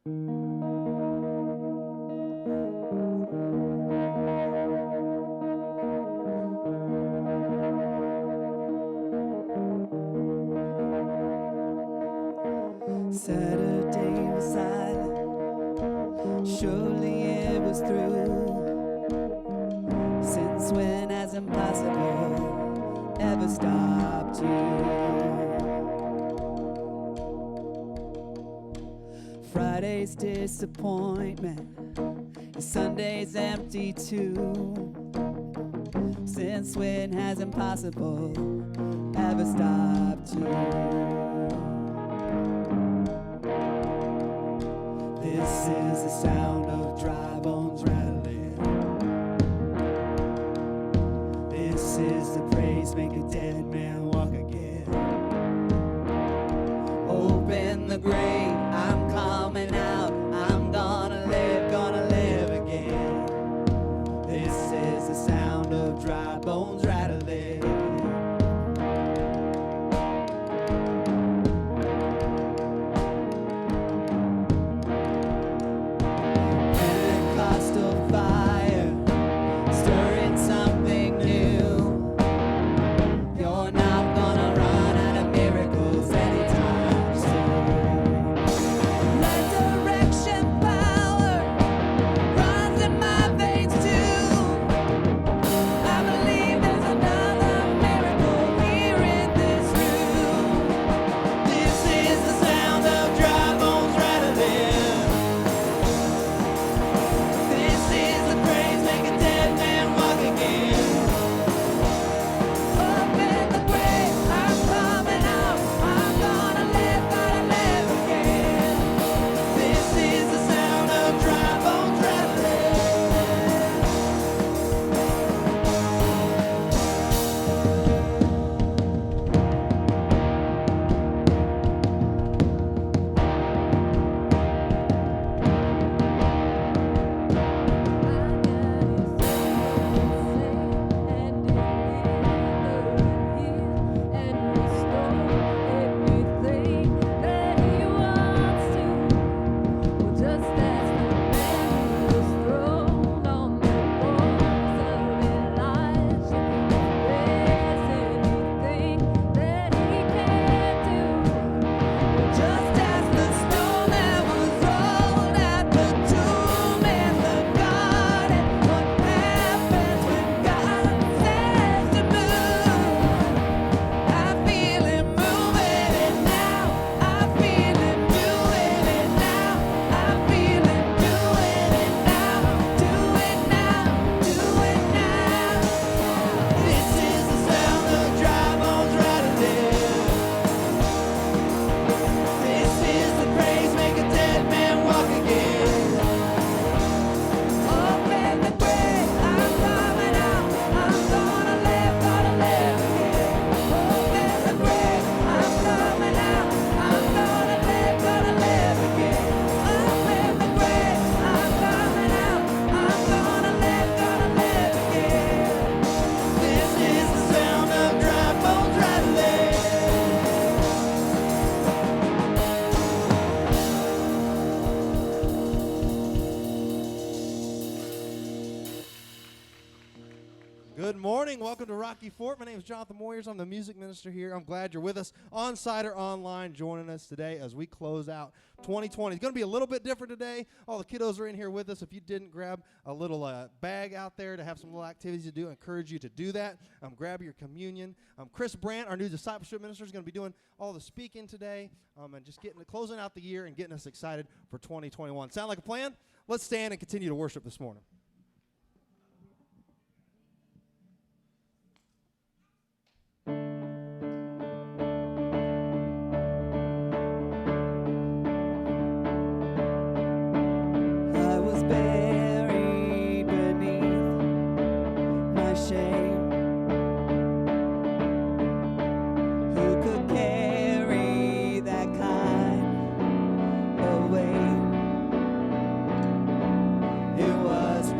Saturday was silent, surely it was through. Since when has impossible ever stopped you? Friday's disappointment, Sunday's empty too. Since when has impossible ever stopped you? This is the sound of dry bones rattling. This is the praise, make a dead man walk again. Open the grave, I'm coming out. I'm gonna live again. This is the sound of dry bones rattling. Good morning. Welcome to Rocky Fork. My name is Jonathan Moyers. I'm the music minister here. I'm glad you're with us on-site or online, joining us today as we close out 2020. It's going to be a little bit different today. All the kiddos are in here with us. If you didn't grab a little bag out there to have some little activities to do, I encourage you to do that. Grab your communion. Chris Brandt, our new discipleship minister, is going to be doing all the speaking today and just closing out the year and getting us excited for 2021. Sound like a plan? Let's stand and continue to worship this morning. It was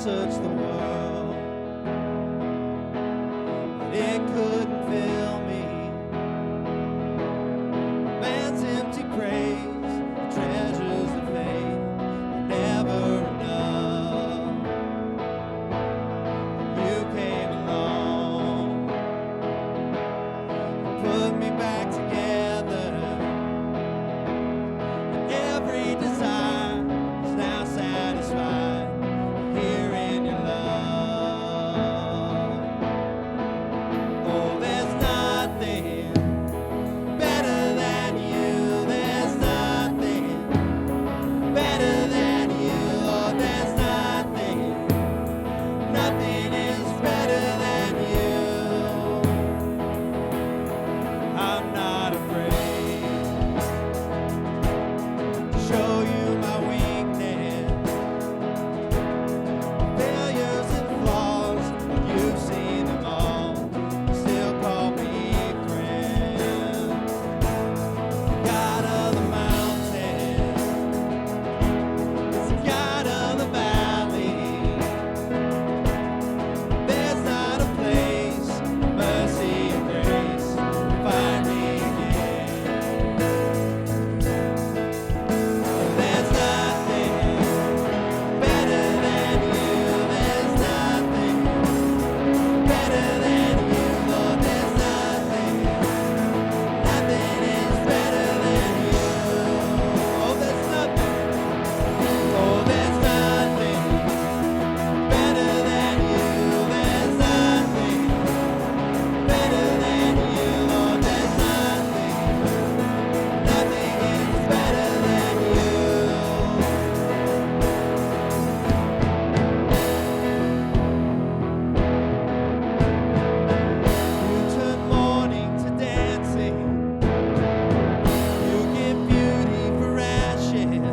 searched the world, but it couldn't fill me. Man's empty praise, the treasures of faith are never enough. You came along and put me back together, and every desire is now satisfied here in your love. Oh, there's nothing better than you. There's nothing better than you. Lord, there's nothing is better than you. I'm not afraid to show you my weakness, failures and flaws, but you've seen them all. You still call me friend. God of the mountain, it's the God of the valley. There's not a place, mercy and grace find me again. There's nothing better than you. There's nothing better than you, Lord. There's nothing is better than you. Oh, there's nothing. Oh, there's nothing better than you. There's nothing better than you, Lord. There's nothing is better than you. You turn mourning to dancing. You give beauty for ashes.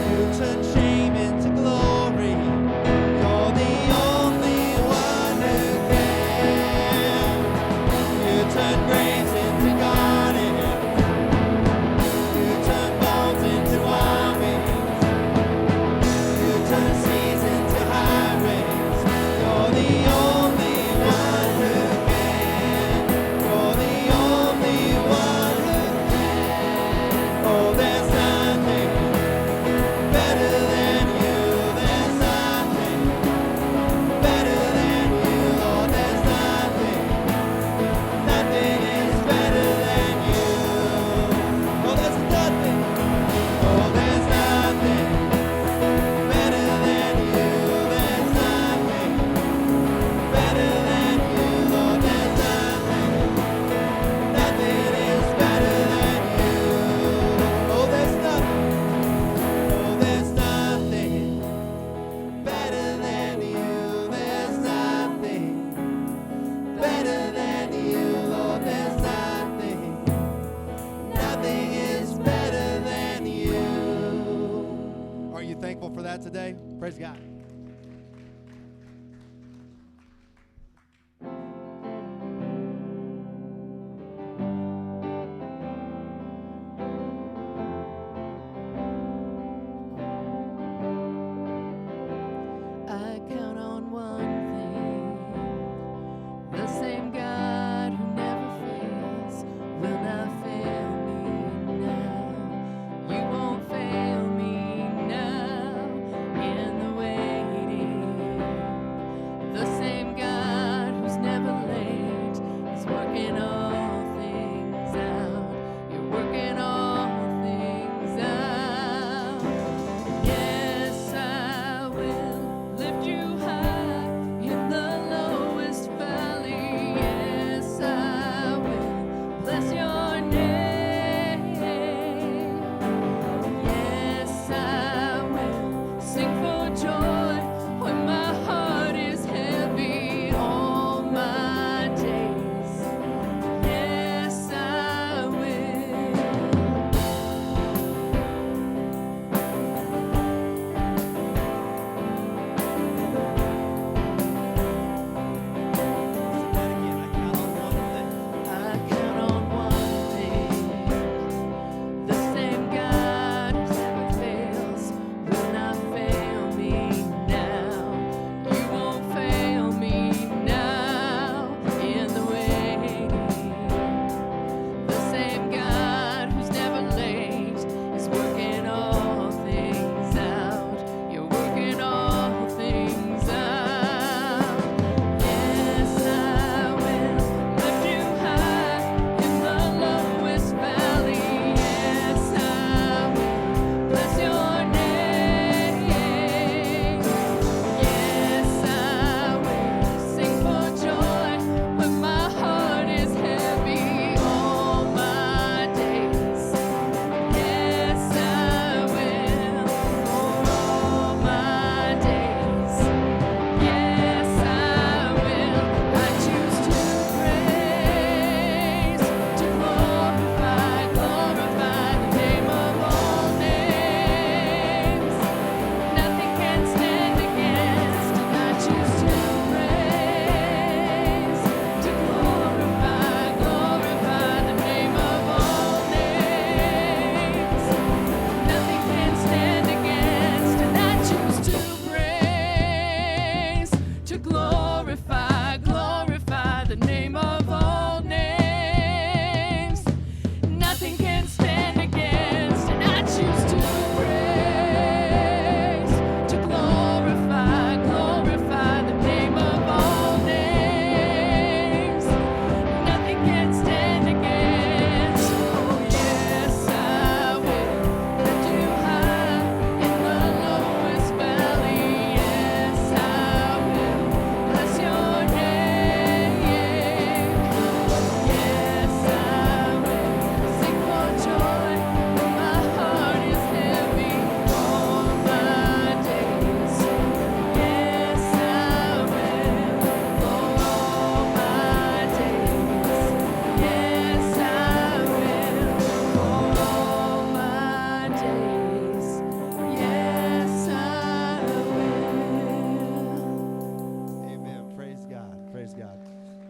You turn shame into glory. You're the only one who can. You turn graves into gardens. You turn bones into armies. You turn seas into highways. You're the only one who can. You're the only one who can. Oh, there's nothing better than you. There's nothing better than you, Lord. There's nothing is better than you. Oh, there's nothing. Oh, there's nothing better than you. There's nothing better than you, Lord. There's nothing is better than you. Oh, there's nothing. Oh, there's nothing better than you. There's nothing better than you, Lord. There's nothing is better than you. Are you thankful for that today? Praise God. I count on one thing. The same God who never fails will not fail me now. You won't fail me now. In the way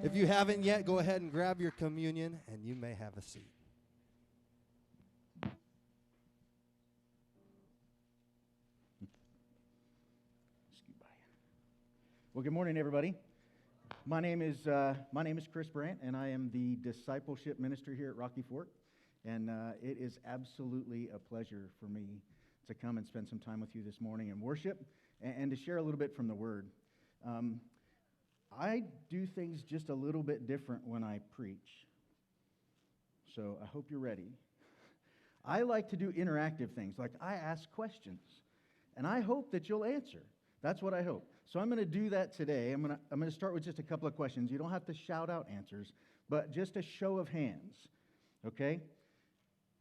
If you haven't yet, go ahead and grab your communion, and you may have a seat. Well, good morning, everybody. My name is Chris Brandt, and I am the discipleship minister here at Rocky Fork. And it is absolutely a pleasure for me to come and spend some time with you this morning and worship and to share a little bit from the Word. I do things just a little bit different when I preach, so I hope you're ready. I like to do interactive things, like I ask questions, and I hope that you'll answer. That's what I hope. So I'm going to do that today. I'm going to start with just a couple of questions. You don't have to shout out answers, but just a show of hands, okay?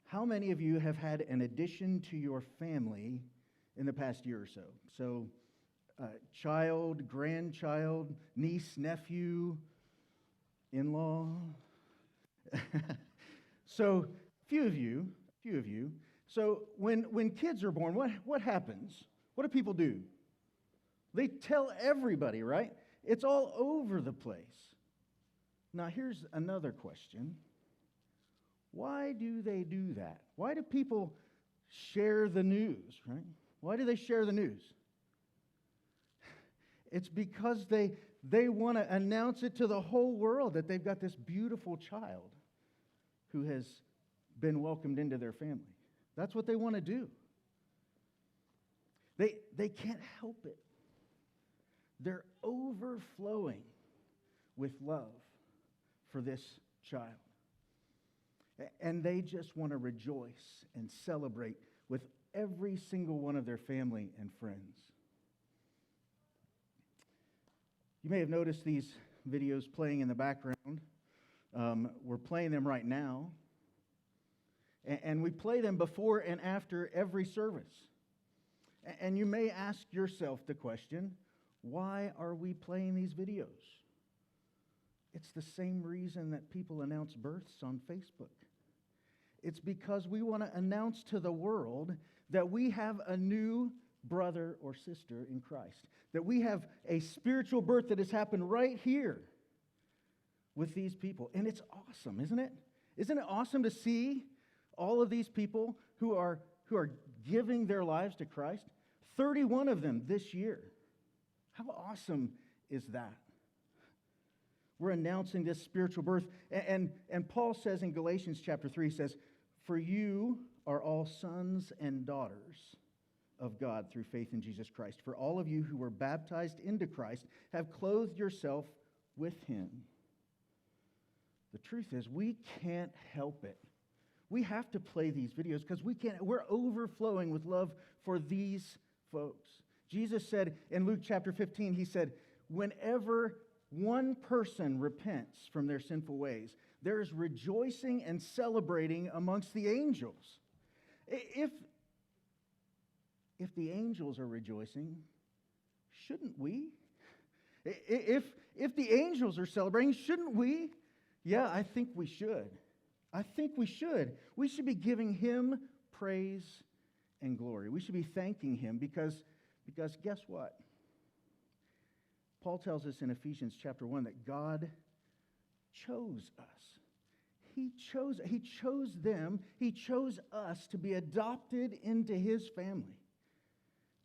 How many of you have had an addition to your family in the past year or so? So child, grandchild, niece, nephew, in-law. So few of you. So when kids are born, what happens? What do people do? They tell everybody, right? It's all over the place. Now here's another question. Why do they do that? Why do people share the news, right? Why do they share the news? It's because they want to announce it to the whole world that they've got this beautiful child who has been welcomed into their family. That's what they want to do. They can't help it. They're overflowing with love for this child. And they just want to rejoice and celebrate with every single one of their family and friends. You may have noticed these videos playing in the background. We're playing them right now. And we play them before and after every service. And you may ask yourself the question, why are we playing these videos? It's the same reason that people announce births on Facebook. It's because we want to announce to the world that we have a new brother or sister in Christ, that we have a spiritual birth that has happened right here with these people. And it's awesome, isn't it? Isn't it awesome to see all of these people who are giving their lives to Christ? 31 of them this year. How awesome is that? We're announcing this spiritual birth. And Paul says in Galatians chapter 3, says, "For you are all sons and daughters of God through faith in Jesus Christ. For all of you who were baptized into Christ have clothed yourself with him." The truth is, we can't help it. We have to play these videos because we're overflowing with love for these folks. Jesus said in Luke chapter 15, he said, whenever one person repents from their sinful ways, there is rejoicing and celebrating amongst the angels. If the angels are rejoicing, shouldn't we? If the angels are celebrating, shouldn't we? Yeah, I think we should. We should be giving him praise and glory. We should be thanking him because guess what? Paul tells us in Ephesians chapter 1 that God chose us. He chose them. He chose us to be adopted into his family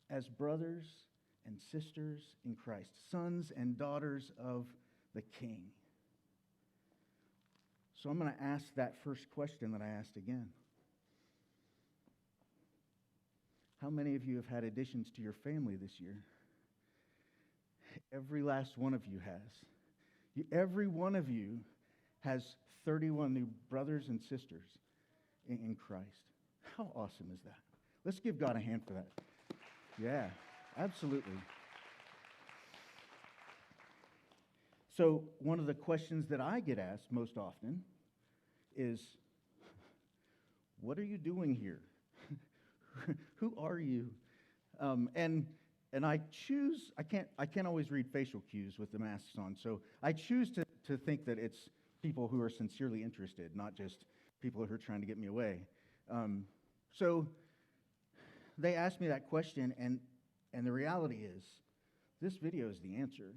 as brothers and sisters in Christ, sons and daughters of the King. So I'm going to ask that first question that I asked again. How many of you have had additions to your family this year? Every last one of you has. Every one of you has 31 new brothers and sisters in Christ. How awesome is that? Let's give God a hand for that. Yeah, absolutely. So one of the questions that I get asked most often is, what are you doing here? Who are you? And I choose, I can't always read facial cues with the masks on, so I choose to think that it's people who are sincerely interested, not just people who are trying to get me away. So they asked me that question, and the reality is, this video is the answer.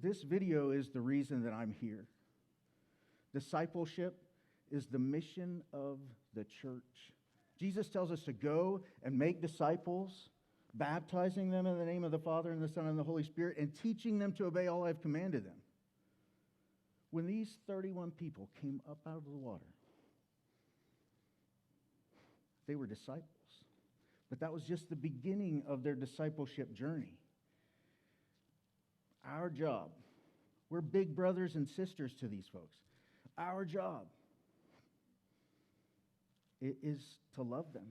This video is the reason that I'm here. Discipleship is the mission of the church. Jesus tells us to go and make disciples, baptizing them in the name of the Father and the Son and the Holy Spirit, and teaching them to obey all I've commanded them. When these 31 people came up out of the water, they were disciples. But that was just the beginning of their discipleship journey. Our job, we're big brothers and sisters to these folks. Our job is to love them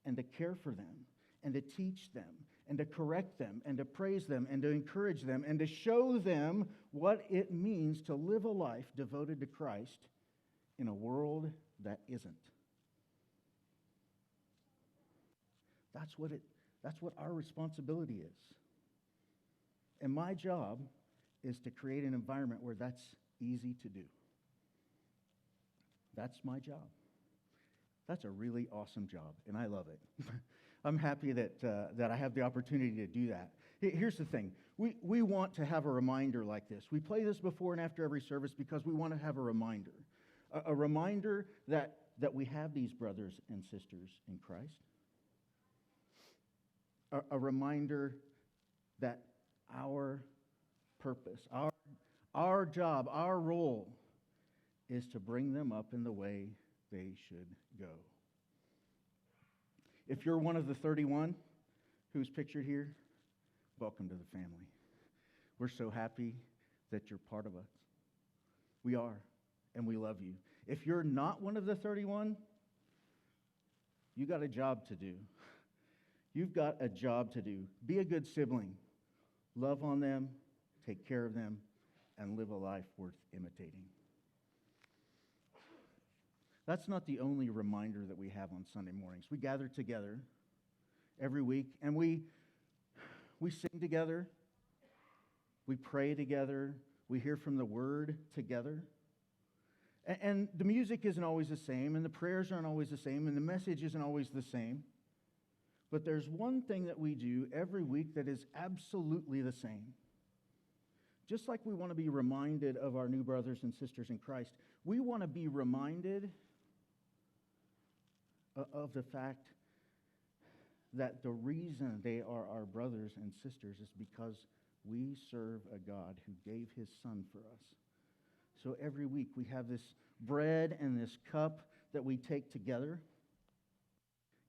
and to care for them and to teach them and to correct them and to praise them and to encourage them and to show them what it means to live a life devoted to Christ in a world that isn't. That's what our responsibility is. And my job is to create an environment where that's easy to do. That's my job. That's a really awesome job, and I love it. I'm happy that I have the opportunity to do that. Here's the thing. We want to have a reminder like this. We play this before and after every service because we want to have a reminder. A reminder that we have these brothers and sisters in Christ. A reminder that our purpose, our job, our role is to bring them up in the way they should go. If you're one of the 31 who's pictured here, welcome to the family. We're so happy that you're part of us. We are, and we love you. If you're not one of the 31, you got a job to do. You've got a job to do. Be a good sibling. Love on them, take care of them, and live a life worth imitating. That's not the only reminder that we have on Sunday mornings. We gather together every week, and we sing together, we pray together, we hear from the Word together. And the music isn't always the same, and the prayers aren't always the same, and the message isn't always the same. But there's one thing that we do every week that is absolutely the same. Just like we want to be reminded of our new brothers and sisters in Christ, we want to be reminded of the fact that the reason they are our brothers and sisters is because we serve a God who gave his Son for us. So every week we have this bread and this cup that we take together,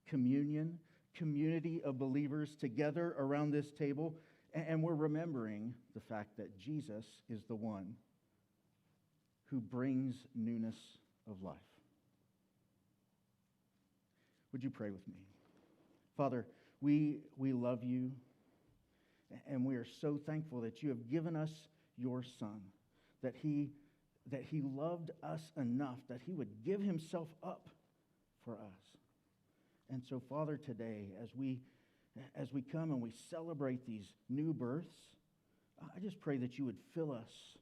communion, community of believers together around this table, and we're remembering the fact that Jesus is the one who brings newness of life. Would you pray with me? Father, we love you, and we are so thankful that you have given us your Son, that he loved us enough that he would give himself up for us. And so, Father, today, as we come and we celebrate these new births, I just pray that you would fill us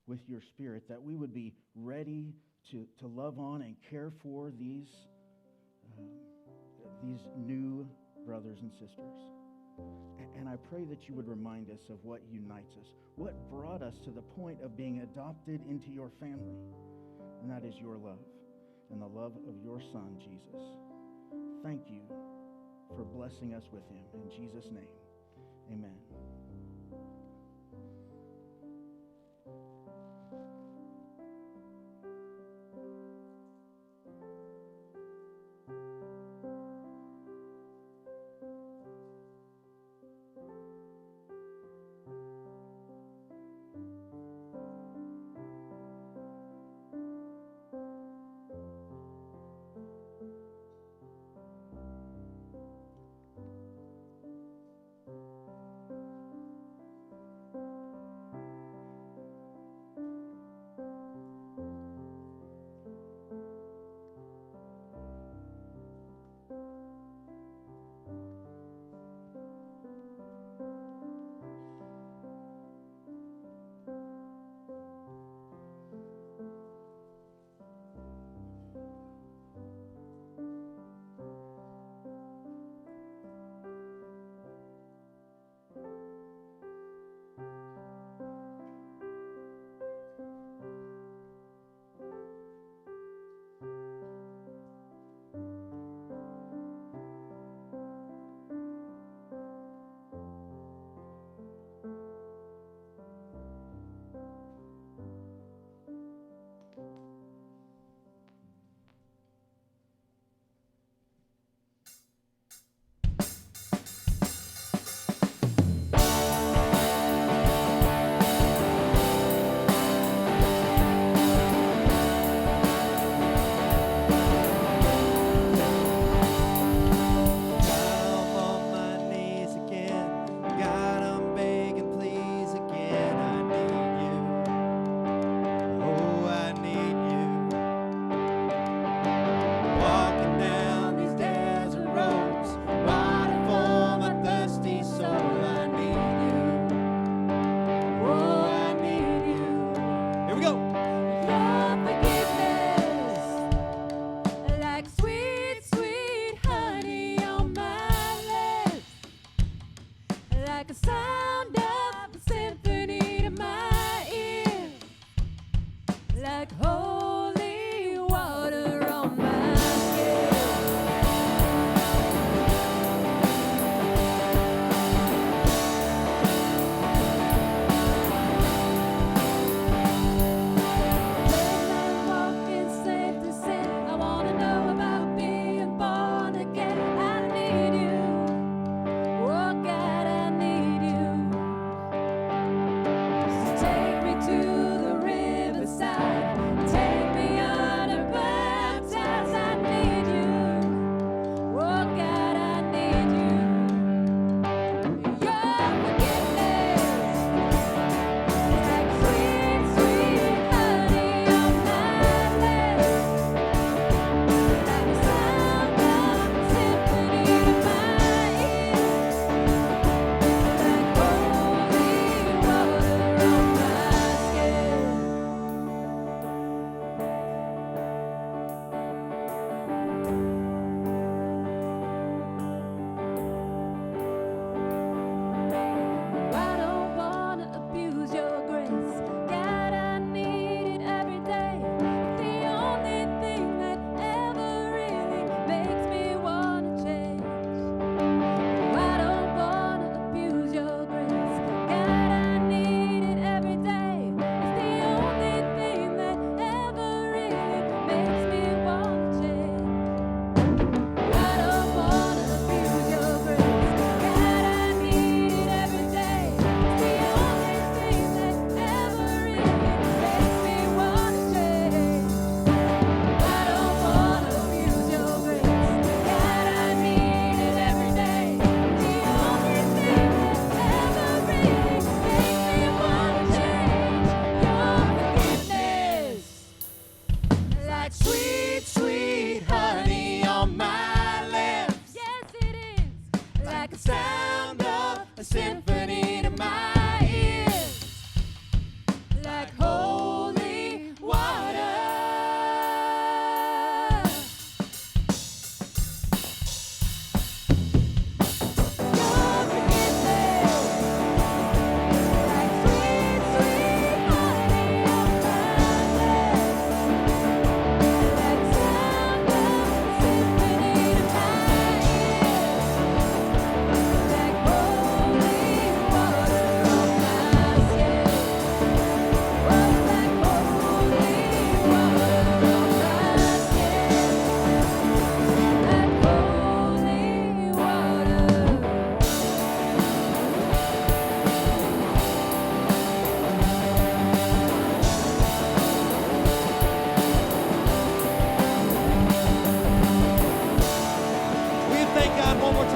with your Spirit, that we would be ready to love on and care for these new brothers and sisters. And I pray that you would remind us of what unites us, what brought us to the point of being adopted into your family, and that is your love and the love of your Son, Jesus. Thank you for blessing us with him. In Jesus' name, amen.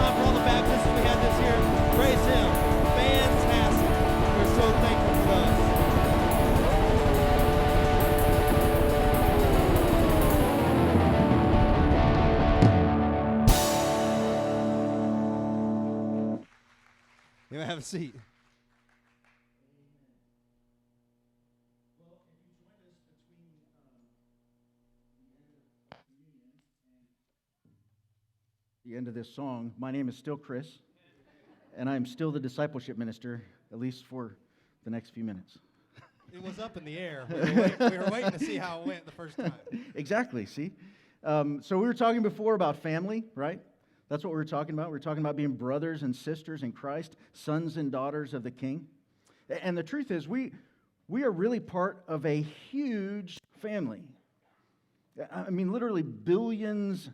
time for all the baptisms we had this year. Praise Him. Fantastic. We're so thankful for those. You may have a seat. The end of this song, my name is still Chris, and I'm still the discipleship minister, at least for the next few minutes. It was up in the air. We were waiting to see how it went the first time. Exactly, see? So we were talking before about family, right? That's what we were talking about. We were talking about being brothers and sisters in Christ, sons and daughters of the King. And the truth is, we are really part of a huge family. I mean, literally billions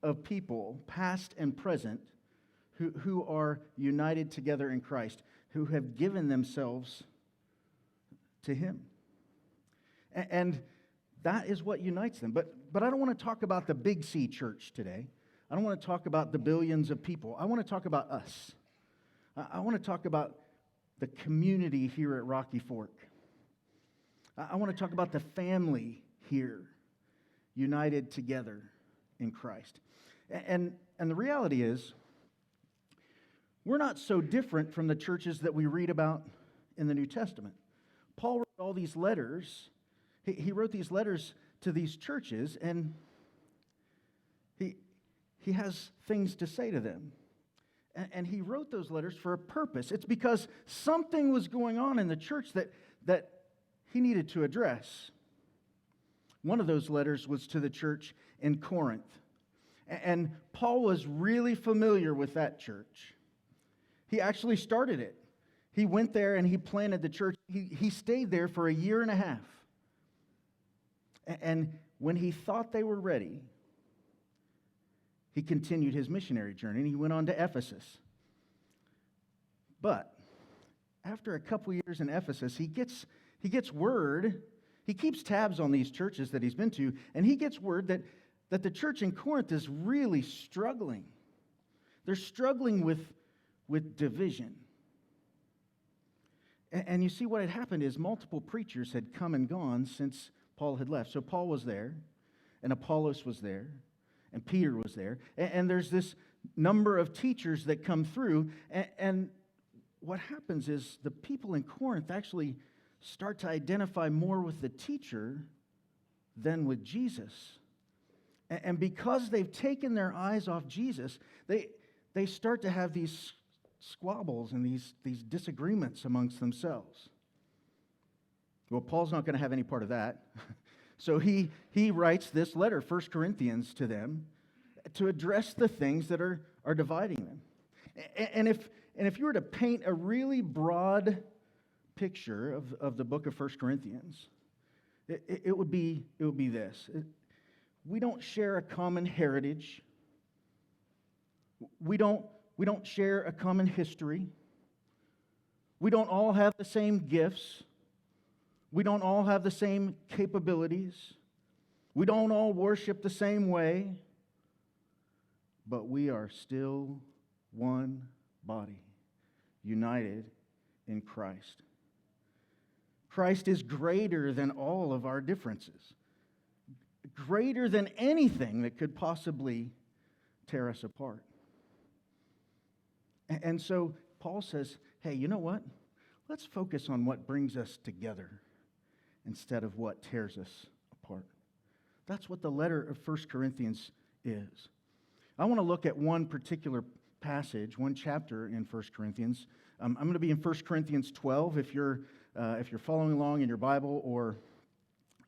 of people, past and present, who are united together in Christ, who have given themselves to Him. And that is what unites them. But I don't want to talk about the Big C church today. I don't want to talk about the billions of people. I want to talk about us. I want to talk about the community here at Rocky Fork. I want to talk about the family here, united together in Christ. And the reality is, we're not so different from the churches that we read about in the New Testament. Paul wrote all these letters. He wrote these letters to these churches, and he has things to say to them. And he wrote those letters for a purpose. It's because something was going on in the church that he needed to address. One of those letters was to the church in Corinth. And Paul was really familiar with that church. He actually started it. He went there and he planted the church. He stayed there for 1.5 years. And when he thought they were ready, he continued his missionary journey, and he went on to Ephesus. But after a couple years in Ephesus, he gets word. He keeps tabs on these churches that he's been to, and he gets word that the church in Corinth is really struggling. They're struggling with division. And you see, what had happened is multiple preachers had come and gone since Paul had left. So Paul was there, and Apollos was there, and Peter was there. And there's this number of teachers that come through. And what happens is the people in Corinth actually start to identify more with the teacher than with Jesus. And because they've taken their eyes off Jesus, they start to have these squabbles and these disagreements amongst themselves. Well, Paul's not going to have any part of that. So he writes this letter, 1 Corinthians, to them to address the things that are dividing them. And if you were to paint a really broad picture of the book of 1 Corinthians, it would be this. We don't share a common heritage. We don't share a common history. We don't all have the same gifts. We don't all have the same capabilities. We don't all worship the same way. But we are still one body, united in Christ. Christ is greater than all of our differences, greater than anything that could possibly tear us apart. And so Paul says, hey, you know what? Let's focus on what brings us together instead of what tears us apart. That's what the letter of 1 Corinthians is. I want to look at one particular passage, one chapter in 1 Corinthians. I'm going to be in 1 Corinthians 12. If you're following along in your Bible or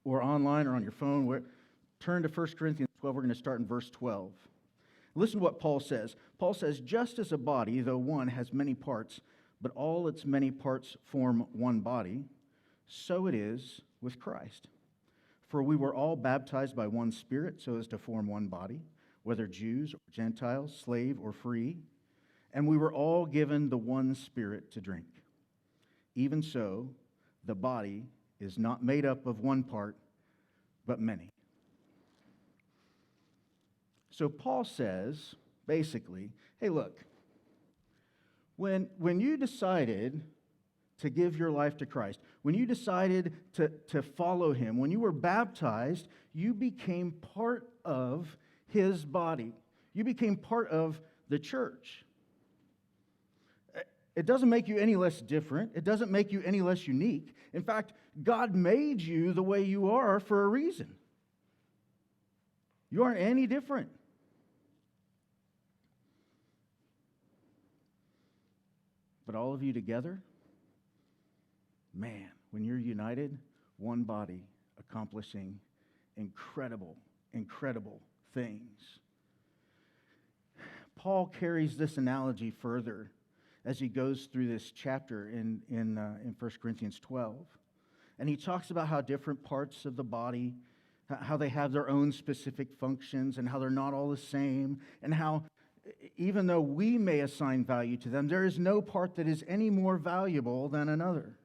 online or on your phone, turn to 1 Corinthians 12. We're going to start in verse 12. Listen to what Paul says. Paul says, just as a body, though one, has many parts, but all its many parts form one body, so it is with Christ. For we were all baptized by one Spirit so as to form one body, whether Jews or Gentiles, slave or free, and we were all given the one Spirit to drink. Even so, the body is not made up of one part, but many. So Paul says basically, hey, look, when you decided to give your life to Christ, when you decided to follow him, when you were baptized, you became part of his body. You became part of the church. It doesn't make you any less different. It doesn't make you any less unique. In fact, God made you the way you are for a reason. You aren't any different. But all of you together, man, when you're united, one body accomplishing incredible, incredible things. Paul carries this analogy further as he goes through this chapter in 1 Corinthians 12. And he talks about how different parts of the body, how they have their own specific functions and how they're not all the same, and how even though we may assign value to them, there is no part that is any more valuable than another.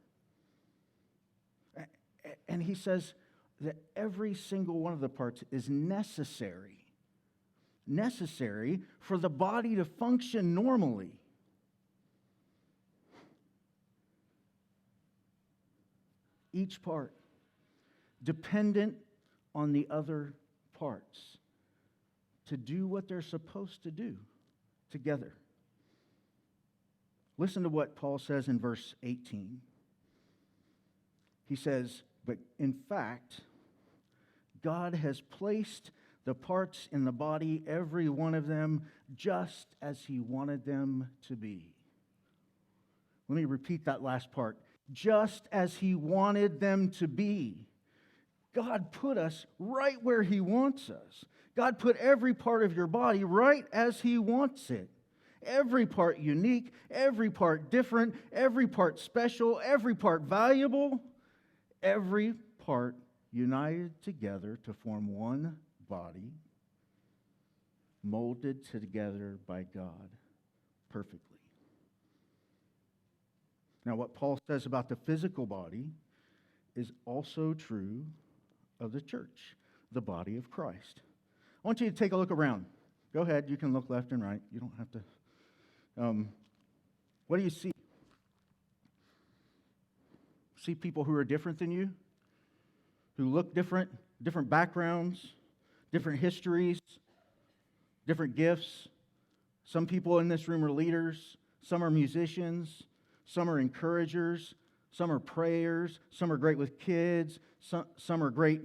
And he says that every single one of the parts is necessary for the body to function normally. Each part dependent on the other parts to do what they're supposed to do together. Listen to what Paul says in verse 18. He says, "But in fact, God has placed the parts in the body, every one of them, just as he wanted them to be." Let me repeat that last part. Just as he wanted them to be. God put us right where he wants us. God put every part of your body right as he wants it. Every part unique, every part different, every part special, every part valuable, every part united together to form one body, molded together by God perfectly. Now, what Paul says about the physical body is also true of the church, the body of Christ. I want you to take a look around. Go ahead, you can look left and right. You don't have to. What do you see? See people who are different than you, who look different, different backgrounds, different histories, different gifts. Some people in this room are leaders. Some are musicians. Some are encouragers. Some are prayers. Some are great with kids. Some are great,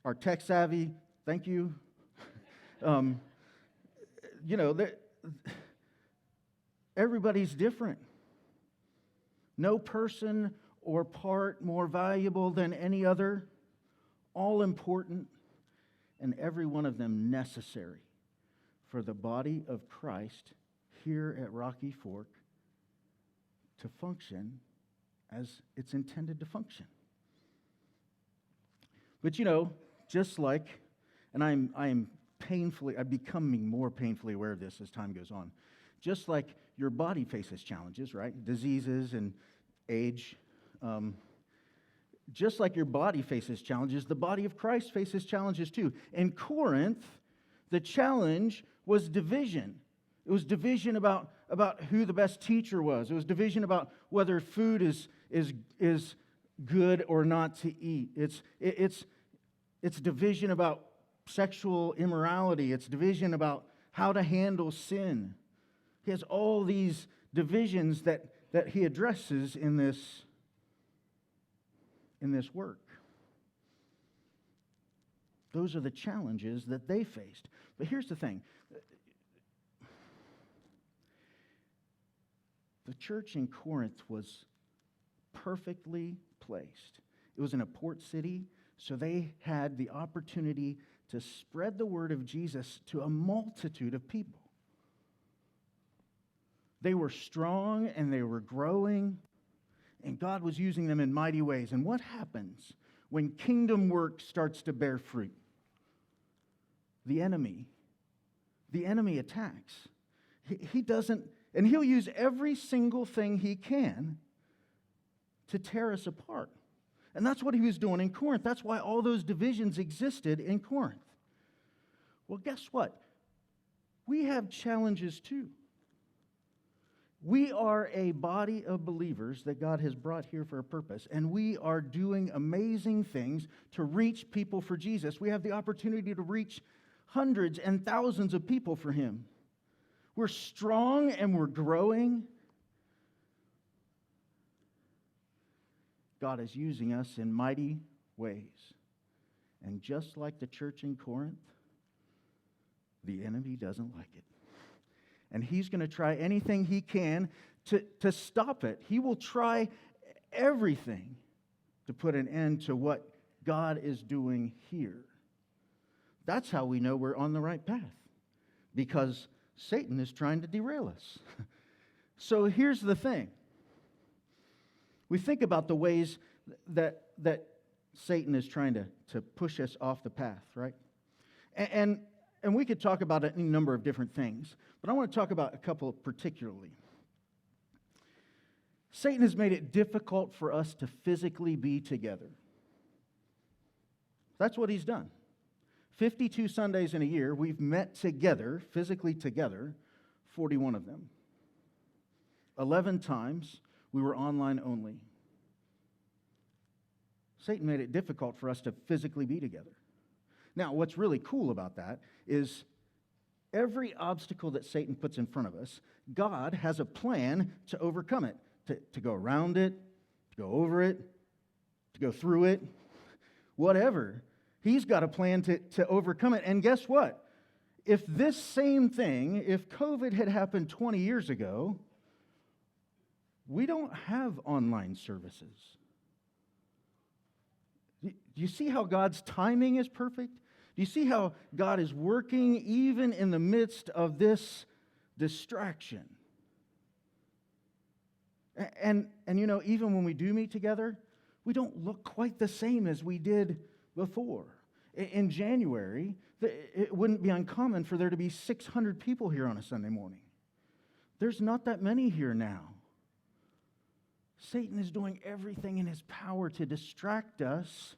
are tech savvy. Thank you. Everybody's different. No person or part more valuable than any other. All important, and every one of them necessary for the body of Christ here at Rocky Fork to function as it's intended to function. But just like, and I'm becoming more painfully aware of this as time goes on, just like your body faces challenges, right? Diseases and age. Just like your body faces challenges, the body of Christ faces challenges too. In Corinth, the challenge was division. It was division about who the best teacher was. It was division about whether food is good or not to eat. It's division about sexual immorality. It's division about how to handle sin. He has all these divisions that he addresses in this work. Those are the challenges that they faced. But here's the thing. The church in Corinth was perfectly placed. It was in a port city, so they had the opportunity to spread the word of Jesus to a multitude of people. They were strong and they were growing, and God was using them in mighty ways. And what happens when kingdom work starts to bear fruit? The enemy attacks. He doesn't, and he'll use every single thing he can to tear us apart. And that's what he was doing in Corinth. That's why all those divisions existed in Corinth. Well, guess what? we have challenges too. We are a body of believers that God has brought here for a purpose, and we are doing amazing things to reach people for Jesus. We have the opportunity to reach hundreds and thousands of people for Him. We're strong and we're growing. God is using us in mighty ways. And just like the church in Corinth, the enemy doesn't like it. And he's going to try anything he can to stop it. He will try everything to put an end to what God is doing here. That's how we know we're on the right path, because Satan is trying to derail us. So here's the thing. We think about the ways that Satan is trying to push us off the path, right? And we could talk about any number of different things, but I want to talk about a couple particularly. Satan has made it difficult for us to physically be together. That's what he's done. 52 Sundays in a year, we've met together, physically together, 41 of them. 11 times, we were online only. Satan made it difficult for us to physically be together. Now, what's really cool about that is every obstacle that Satan puts in front of us, God has a plan to overcome it, to go around it, to go over it, to go through it, whatever. He's got a plan to overcome it. And guess what? If this same thing, if COVID had happened 20 years ago, we don't have online services. Do you see how God's timing is perfect? Do you see how God is working even in the midst of this distraction? And you know, even when we do meet together, we don't look quite the same as we did before. In January, it wouldn't be uncommon for there to be 600 people here on a Sunday morning. There's not that many here now. Satan is doing everything in his power to distract us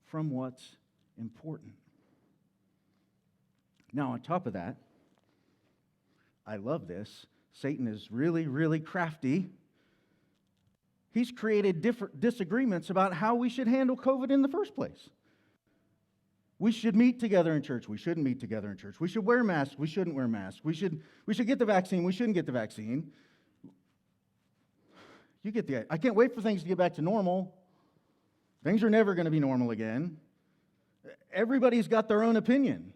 from what's important. Now, on top of that, I love this. Satan is really, really crafty. He's created different disagreements about how we should handle COVID in the first place. We should meet together in church. We shouldn't meet together in church. We should wear masks. We shouldn't wear masks. We should get the vaccine. We shouldn't get the vaccine. You get the idea. I can't wait for things to get back to normal. Things are never going to be normal again. Everybody's got their own opinion.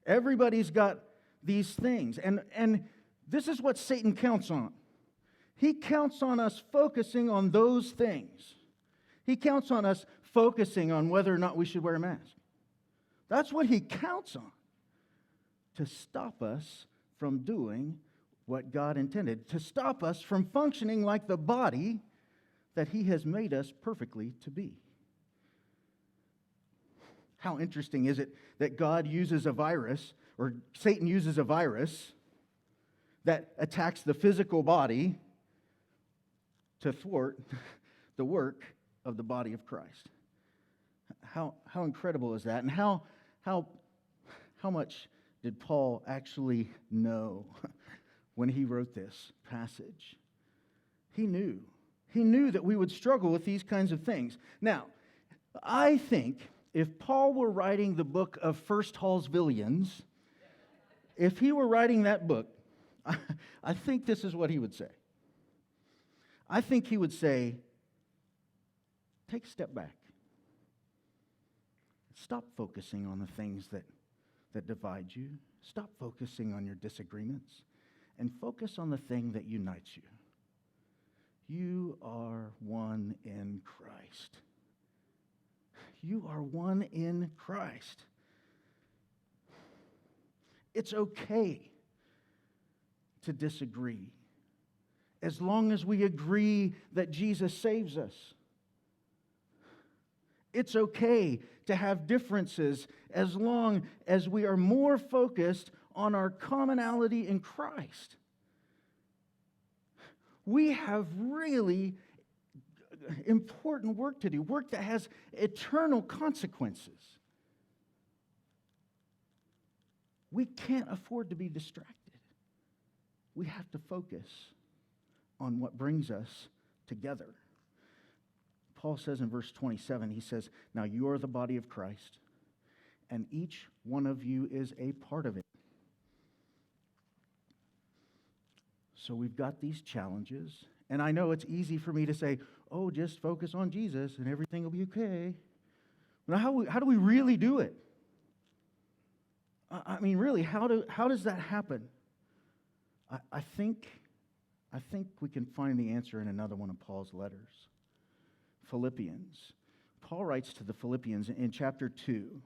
Everybody's got these things. And this is what Satan counts on. He counts on us focusing on those things. He counts on us focusing on whether or not we should wear a mask. That's what he counts on, to stop us from doing what God intended, to stop us from functioning like the body that he has made us perfectly to be. How interesting is it that God uses a virus, or Satan uses a virus that attacks the physical body to thwart the work of the body of Christ? How incredible is that? And how much did Paul actually know when he wrote this passage? He knew. He knew that we would struggle with these kinds of things. Now, I think if Paul were writing the book of First Hallsvillians, if he were writing that book, I think this is what he would say. I think he would say, take a step back. Stop focusing on the things that divide you. Stop focusing on your disagreements. And focus on the thing that unites you. You are one in Christ. You are one in Christ. It's okay to disagree, as long as we agree that Jesus saves us. It's okay to have differences as long as we are more focused on our commonality in Christ. We have really important work to do, work that has eternal consequences. We can't afford to be distracted. We have to focus on what brings us together. Paul says in verse 27, he says, "Now you are the body of Christ, and each one of you is a part of it." So we've got these challenges, and I know it's easy for me to say, "Oh, just focus on Jesus and everything will be okay." Now, how do we really do it? I mean, really, how does that happen? I think we can find the answer in another one of Paul's letters, Philippians. Paul writes to the Philippians in chapter 2.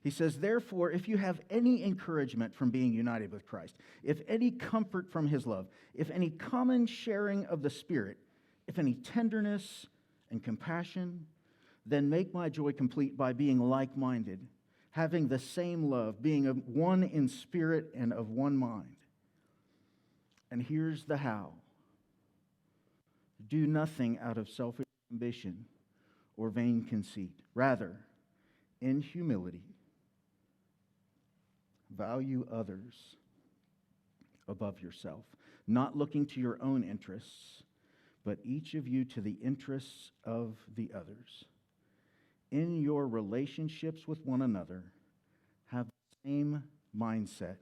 He says, "Therefore, if you have any encouragement from being united with Christ, if any comfort from his love, if any common sharing of the Spirit, if any tenderness and compassion, then make my joy complete by being like-minded, having the same love, being of one in spirit and of one mind." And here's the how. "Do nothing out of selfish ambition or vain conceit. Rather, in humility, value others above yourself, not looking to your own interests, but each of you to the interests of the others. In your relationships with one another, have the same mindset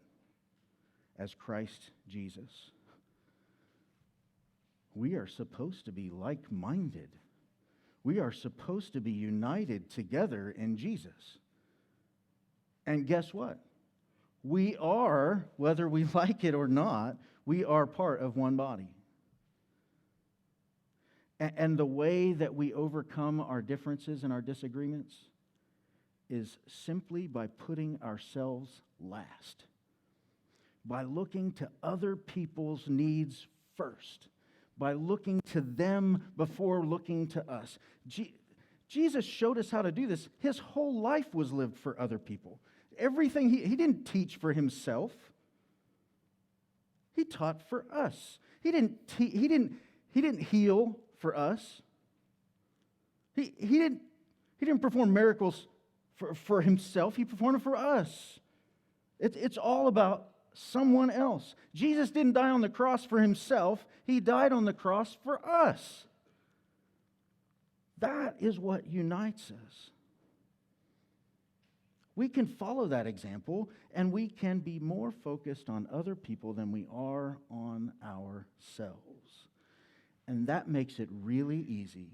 as Christ Jesus." We are supposed to be like-minded. We are supposed to be united together in Jesus. And guess what? We are, whether we like it or not, we are part of one body. And the way that we overcome our differences and our disagreements is simply by putting ourselves last, by looking to other people's needs first, by looking to them before looking to us. Jesus showed us how to do this. His whole life was lived for other people. Everything, he didn't teach for himself. He taught for us. He didn't heal for us. He didn't perform miracles for himself. He performed it for us. It's all about someone else. Jesus didn't die on the cross for himself. He died on the cross for us. That is what unites us. We can follow that example, and we can be more focused on other people than we are on ourselves. And that makes it really easy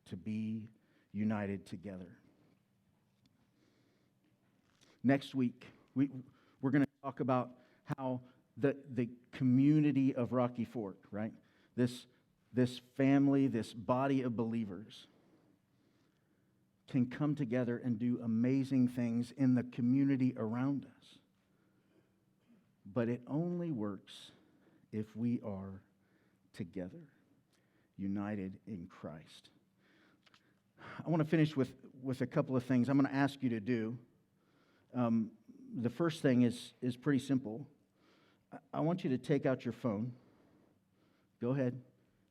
to be united together. Next week, we're going to talk about how the community of Rocky Fork, right? This family, this body of believers can come together and do amazing things in the community around us. But it only works if we are together, united in Christ. I want to finish with a couple of things I'm going to ask you to do. The first thing is pretty simple. I want you to take out your phone. Go ahead.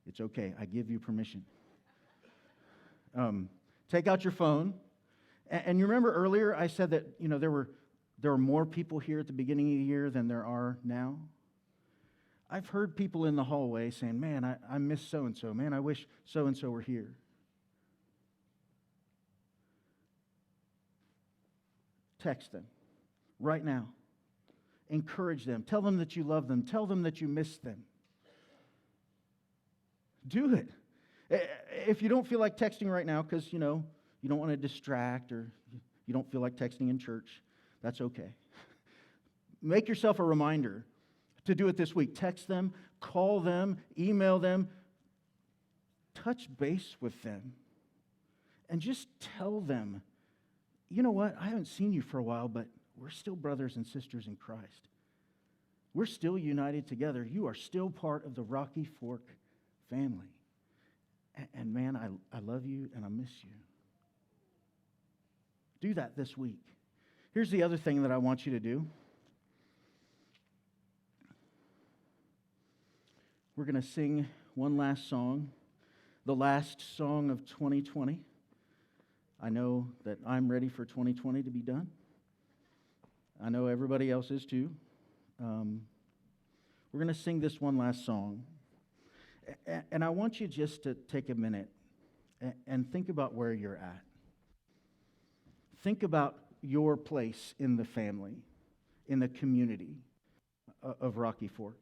It's okay. I give you permission. Take out your phone. And you remember earlier I said that, there were more people here at the beginning of the year than there are now. I've heard people in the hallway saying, "Man, I miss so-and-so. Man, I wish so-and-so were here." Text them right now. Encourage them. Tell them that you love them. Tell them that you miss them. Do it. If you don't feel like texting right now because, you don't want to distract or you don't feel like texting in church, that's okay. Make yourself a reminder to do it this week. Text them, call them, email them, touch base with them, and just tell them, "You know what? I haven't seen you for a while, but we're still brothers and sisters in Christ. We're still united together. You are still part of the Rocky Fork family. And man, I love you and I miss you." Do that this week. Here's the other thing that I want you to do. We're going to sing one last song, the last song of 2020. I know that I'm ready for 2020 to be done. I know everybody else is too. We're going to sing this one last song. And I want you just to take a minute and think about where you're at. Think about your place in the family, in the community of Rocky Fork.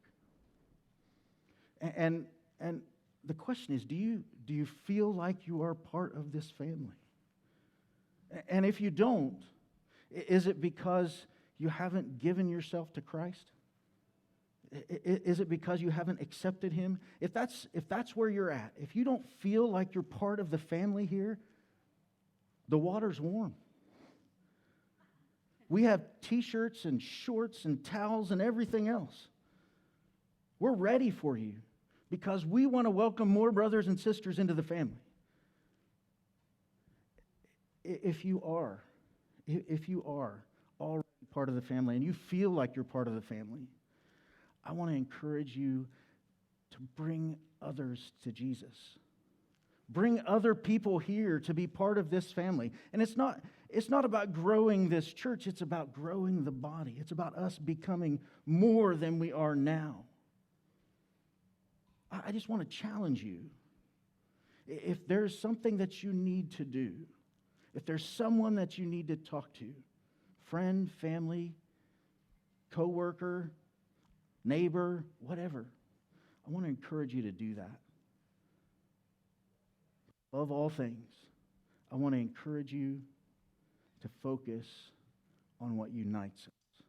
And the question is, do you feel like you are part of this family? And if you don't, is it because you haven't given yourself to Christ? Is it because you haven't accepted Him? If that's where you're at, if you don't feel like you're part of the family here, the water's warm. We have t-shirts and shorts and towels and everything else. We're ready for you because we want to welcome more brothers and sisters into the family. If you are already part of the family and you feel like you're part of the family, I want to encourage you to bring others to Jesus. Bring other people here to be part of this family. And it's not about growing this church, it's about growing the body. It's about us becoming more than we are now. I just want to challenge you. If there's something that you need to do, if there's someone that you need to talk to, friend, family, coworker, neighbor, whatever, I want to encourage you to do that. Above all things, I want to encourage you to focus on what unites us.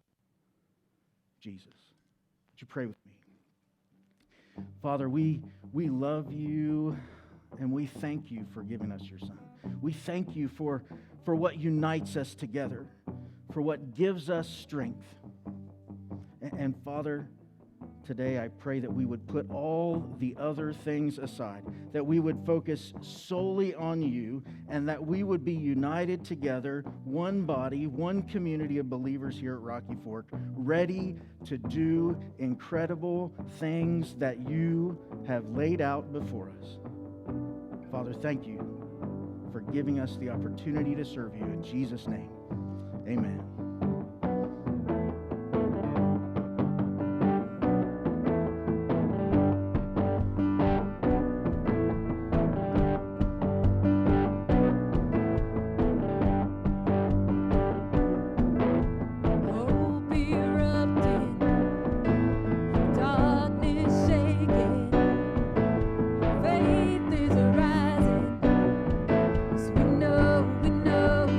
Jesus. Would you pray with me? Father, we love you and we thank you for giving us your Son. We thank you for what unites us together, for what gives us strength. And Father, today I pray that we would put all the other things aside, that we would focus solely on you, and that we would be united together, one body, one community of believers here at Rocky Fork, ready to do incredible things that you have laid out before us. Father, thank you for giving us the opportunity to serve you. In Jesus' name, amen. We know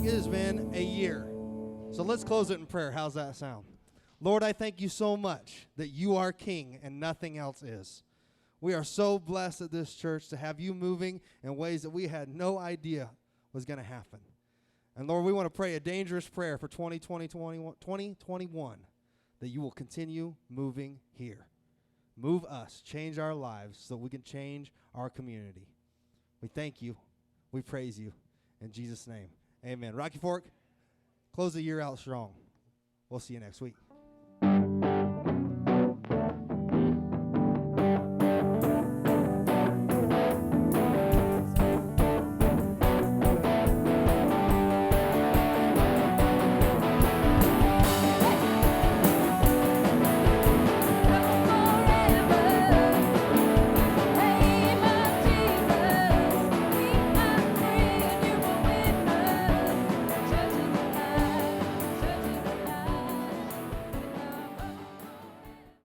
it has been a year. So let's close it in prayer. How's that sound? Lord, I thank you so much that you are King and nothing else is. We are so blessed at this church to have you moving in ways that we had no idea was going to happen. And Lord, we want to pray a dangerous prayer for 2021, that you will continue moving here. Move us, change our lives so we can change our community. We thank you. We praise you. In Jesus' name, amen. Rocky Fork, close the year out strong. We'll see you next week.